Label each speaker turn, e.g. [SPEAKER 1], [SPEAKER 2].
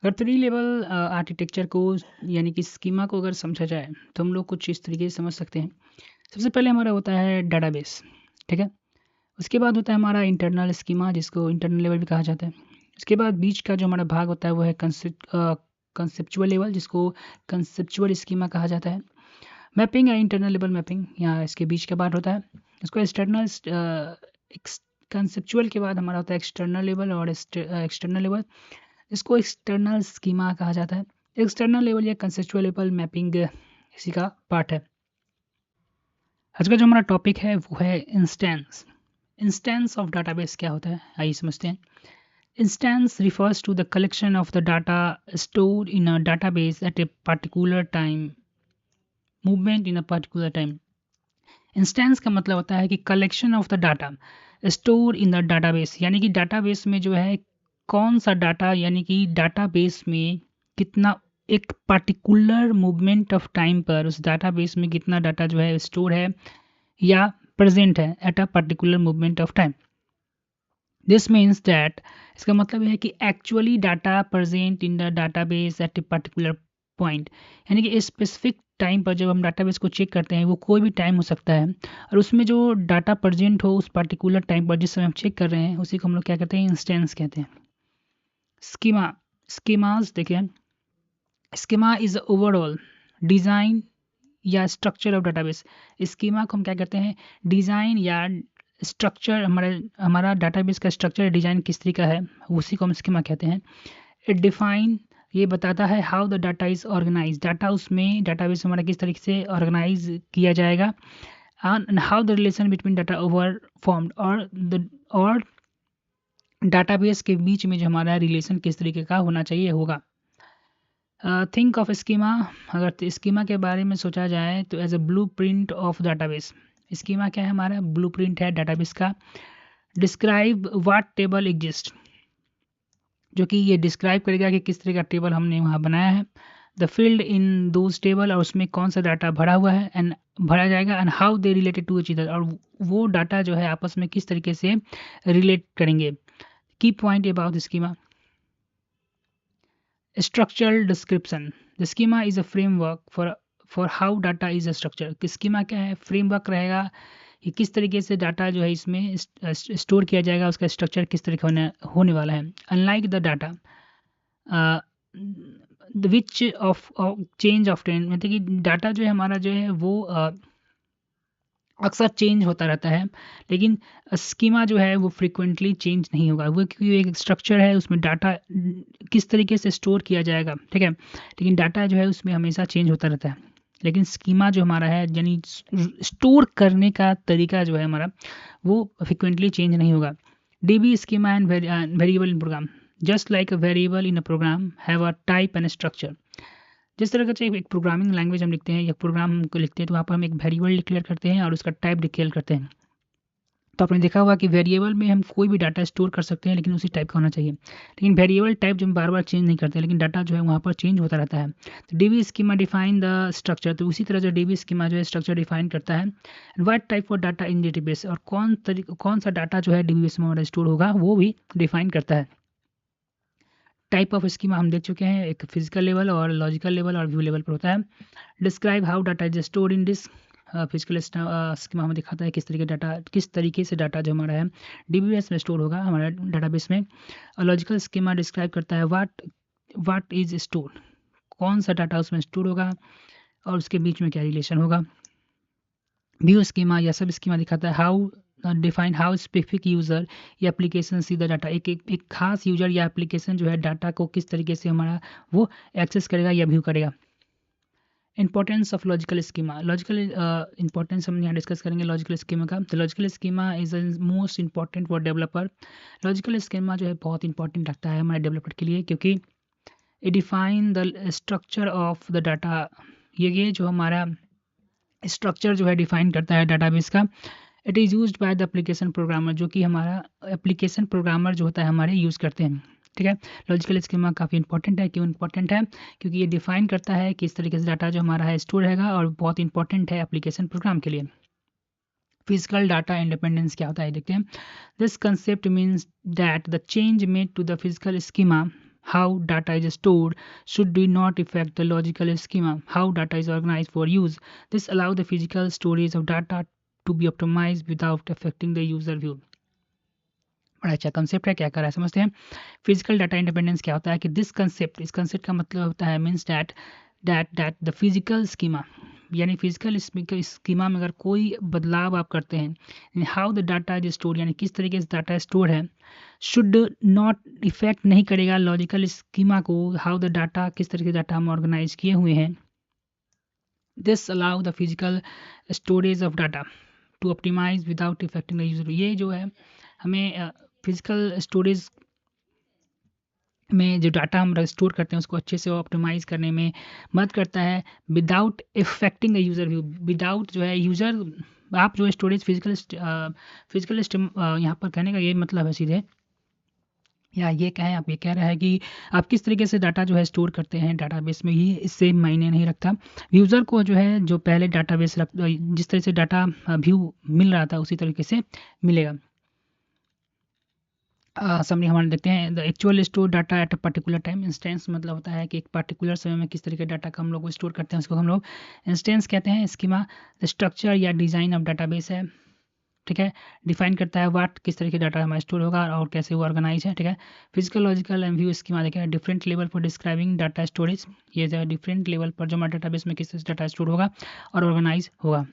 [SPEAKER 1] अगर 3 level architecture को यानी कि स्कीमा को अगर समझा जाए तो हम लोग कुछ इस तरीके से समझ सकते हैं। सबसे पहले हमारा होता है डाटाबेस, ठीक है? उसके बाद होता है हमारा इंटरनल स्कीमा जिसको इंटरनल लेवल भी कहा जाता है। उसके बाद बीच का जो हमारा भाग होता है वो है कंसेप्चुअल लेवल जिसको कंसेप्चुअल स्कीमा कहा जाता है। मैपिंग या इंटरनल लेवल मैपिंग यहाँ इसके बीच का पार्ट होता है। इसको कंसेप्चुअल के बाद हमारा होता है एक्सटर्नल लेवल और एक्सटर्नल लेवल इसको एक्सटर्नल स्कीमा कहा जाता है। एक्सटर्नल लेवल या कंसेप्चुअल लेवल मैपिंग इसी का पार्ट है। आज का जो हमारा टॉपिक है वो है इंस्टेंस। इंस्टेंस ऑफ डाटाबेस क्या होता है आइए समझते हैं। Instance refers to the collection of the data stored in a database at a particular time, movement in a particular time. Instance का मतलब होता है कि collection of the data store in the database, यानी कि डाटाबेस में जो है कौन सा डाटा, यानी कि डाटाबेस में कितना एक पर्टिकुलर मूवमेंट ऑफ टाइम पर उस डाटाबेस में कितना डाटा जो है स्टोर है या प्रेजेंट है at a particular movement of time. This means that इसका मतलब है कि actually data present in the database at a particular point, यानी कि स्पेसिफिक टाइम पर जब हम डाटाबेस को चेक करते हैं वो कोई भी टाइम हो सकता है और उसमें जो डाटा प्रेजेंट हो उस पर्टिकुलर टाइम पर जिस समय हम चेक कर रहे हैं उसी को हम लोग क्या कहते हैं, इंस्टेंस कहते हैं। स्कीमा, स्कीमास देखिए, स्कीमा इज ओवरऑल डिज़ाइन या स्ट्रक्चर ऑफ डाटाबेस। स्कीमा को हम क्या कहते हैं, डिज़ाइन या स्ट्रक्चर, हमारा डाटाबेस का स्ट्रक्चर डिज़ाइन किस तरीका है उसी को हम स्कीमा कहते हैं। इट डिफाइन, ये बताता है how the data is organize, data उसमें डाटाबेस हमारा किस तरीके से ऑर्गेनाइज किया जाएगा, and how the relation between data over formed, और डाटाबेस के बीच में जो हमारा रिलेशन किस तरीके का होना चाहिए होगा। थिंक ऑफ स्कीमा, अगर स्कीमा के बारे में सोचा जाए तो as a blueprint of database. Schema क्या है, हमारा ब्लू प्रिंट है डाटाबेस का। डिस्क्राइब व्हाट टेबल एग्जिस्ट, जो कि ये डिस्क्राइब करेगा कि किस तरह का टेबल हमने वहाँ बनाया है। The field in those table, और उसमें कौन सा डाटा भरा हुआ है एंड भरा जाएगा, and how they related to each other, और वो डाटा जो है आपस में किस तरीके से रिलेट करेंगे। की point about schema, structural description. The schema is a framework for how data is structured. Schema क्या है, फ्रेमवर्क रहेगा कि किस तरीके से डाटा जो है इसमें स्टोर किया जाएगा, उसका स्ट्रक्चर किस तरीके होने वाला है। Unlike the data which of change of trend, मतलब कि डाटा जो है हमारा जो है वो अक्सर चेंज होता रहता है, लेकिन स्कीमा जो है वो फ्रीक्वेंटली चेंज नहीं होगा, वो क्योंकि एक स्ट्रक्चर है उसमें डाटा किस तरीके से स्टोर किया जाएगा, ठीक है, लेकिन डाटा जो है उसमें हमेशा चेंज होता रहता है। लेकिन स्कीमा जो हमारा है यानी स्टोर करने का तरीका जो है हमारा वो फ्रिक्वेंटली चेंज नहीं होगा। DB schema and variable in program, just like a variable in a program have a type and structure. जिस तरह का एक प्रोग्रामिंग लैंग्वेज हम लिखते हैं या प्रोग्राम को लिखते हैं तो वहाँ पर हम एक वेरिएबल डिक्लेयर करते हैं और उसका टाइप डिक्लेयर करते हैं। तो आपने देखा होगा कि वेरिएबल में हम कोई भी डाटा स्टोर कर सकते हैं लेकिन उसी टाइप का होना चाहिए, लेकिन वेरिएबल टाइप जो हम बार बार चेंज नहीं करते, लेकिन डाटा जो है वहाँ पर चेंज होता रहता है। तो dB schema define the structure, तो उसी तरह जो डीबी स्कीमा जो है स्ट्रक्चर डिफाइन करता है। What type of data in database, और कौन सा डाटा जो है डीबीएस में हमारा स्टोर होगा वो भी डिफाइन करता है। टाइप ऑफ स्कीमा हम देख चुके हैं, एक फिजिकल लेवल और लॉजिकल लेवल और व्यू लेवल पर होता है। Describe how data is stored in disk, physical schema हमें दिखाता है किस तरीके से डाटा जो हमारा है डीबीएस में स्टोर होगा हमारा डाटाबेस में। और लॉजिकल स्कीमा डिस्क्राइब करता है व्हाट इज स्टोर्ड, कौन सा डाटा उसमें स्टोर होगा और उसके बीच में क्या रिलेशन होगा। व्यू स्कीमा या सब स्कीमा दिखाता है how define how specific user या एप्लीकेशन सी द डाटा, एक खास यूजर या एप्लीकेशन जो है डाटा को किस तरीके से हमारा वो एक्सेस करेगा या व्यू करेगा। Importance of logical schema, logical importance हम यहाँ डिस्कस करेंगे लॉजिकल स्कीमा का। तो logical schema is most important for developer. Logical schema जो है बहुत इंपॉर्टेंट लगता है हमारे डेवलपर के लिए, क्योंकि ये define the structure of the data, ये जो हमारा स्ट्रक्चर जो है डिफाइन करता है डाटाबेस का। It is used by the application programmer, जो कि हमारा एप्लीकेशन प्रोग्रामर जो होता है हमारे यूज़ करते हैं, ठीक है। लॉजिकल स्कीमा काफ़ी इंपॉर्टेंट है, क्यों इंपॉर्टेंट है, क्योंकि ये डिफाइन करता है कि इस तरीके से डाटा जो हमारा है स्टोर रहेगा और बहुत इंपॉर्टेंट है एप्लीकेशन प्रोग्राम के लिए। फिजिकल डाटा इंडिपेंडेंस क्या होता है देखते हैं। This concept means that the change made to the physical schema how data is stored should not affect the logical schema, how data is organized for use. This allows the physical storage of data to be optimized without affecting the user view. बड़ा अच्छा concept है, क्या कर रहा है समझते हैं। Physical data independence क्या होता है कि दिस कंसेप्ट, इस कंसेप्ट का मतलब होता है means that the physical schema, यानी फिजिकल स्कीमा में अगर कोई बदलाव आप करते हैं, how the data is store, यानी किस तरीके से डाटा स्टोर है, शुड नॉट इफेक्ट नहीं करेगा लॉजिकल स्कीमा को, हाउ द डाटा, किस तरीके से डाटा हम ऑर्गेनाइज किए हुए हैं। This allow the physical storage of data to optimize without affecting the user. ये जो है हमें फिजिकल स्टोरेज में जो डाटा हम स्टोर करते हैं उसको अच्छे से ऑप्टिमाइज़ करने में मदद करता है without affecting the user view. Without जो है यूज़र, आप जो स्टोरेज फिजिकल यहाँ पर कहने का ये मतलब है सीधे, या ये कहें आप, ये कह रहा है कि आप किस तरीके से डाटा जो है स्टोर करते हैं डाटाबेस में, ये इससे मायने नहीं रखता। यूज़र को जो है जो पहले डाटाबेस जिस तरह से डाटा व्यू मिल रहा था उसी तरीके से मिलेगा। समरी हमारे देखते हैं, the actual store data at a particular time. Instance मतलब होता है कि एक पर्टिकुलर समय में किस तरीके डाटा का हम लोग स्टोर करते हैं उसको हम लोग इंस्टेंस कहते हैं। स्कीमा स्ट्रक्चर या डिज़ाइन ऑफ डाटाबेस है, ठीक है, डिफाइन करता है व्हाट, किस तरीके डाटा हमारा स्टोर होगा और कैसे वो ऑर्गेनाइज है, ठीक है। Physical logical and view schema देखें, different level for describing data storage, ये जो डिफरेंट लेवल पर जो हमारे डाटाबेस में किस तरह से डाटा स्टोर होगा और ऑर्गेनाइज होगा।